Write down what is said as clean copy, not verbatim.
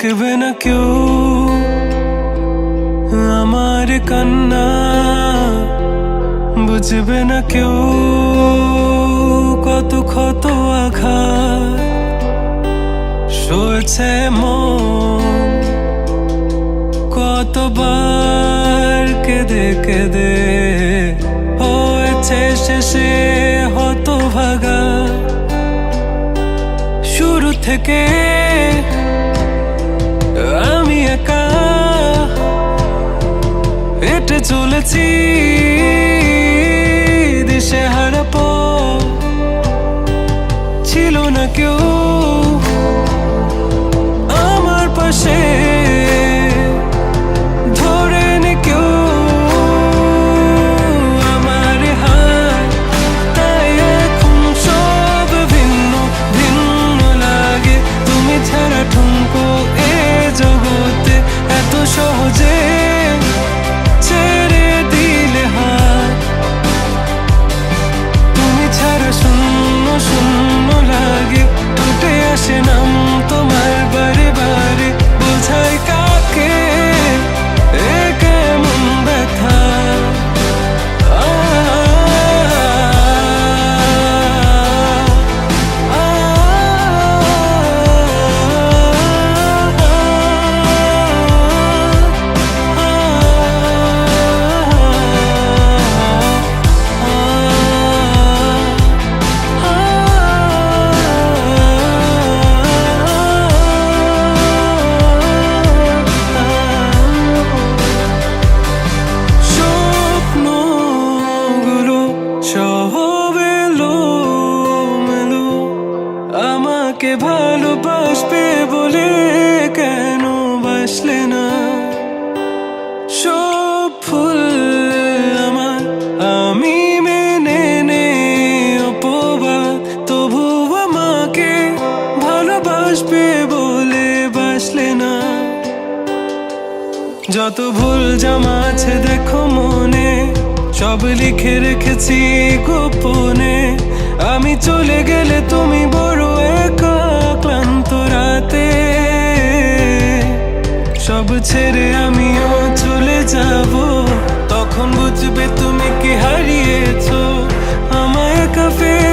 দেখবে না কেউ আমার কান্না, বুঝবে না কেউ কত ক্ষত আঘাত সয়েছে মন, কতবার কেঁদে কেঁদে হয়েছে শেষে হতভাগা। শুরু থেকে আমি একা হেঁটে চলেছি দিশেহারা পথ, ছিল না কেউ আমার পাশে, ধরে নে কেউ আমার হাত। তাই এখন সব ভিন্ন ভিন্ন লাগে, তুমি ছাড়া ঠুনকো এ জগতে এত সহজে ছেড়ে দিলে হাত। তুমি ছাড়া শূন্য শূন্য লাগে, টুটে আসে নাম তোমার বারে বারে, বোঝাই কাকে এ কেমন ব্যথা। আমাকে ভালোবাসবে বলে কেন বাসলে না? সব ফুল আমার আমি মেনে নে অপবাদ, তবু আমাকে ভালোবাসবে বলে বাসলে না। যত ভুল জামা আছে দেখো মনে, সব লিখে রেখেছি গোপনে। আমি চলে গেলে তুমি বড় একা ক্লান্ত রাতে, সব ছেড়ে আমিও চলে যাব, তখন বুঝবে তুমি কি হারিয়েছো আমায় একা ফেলে।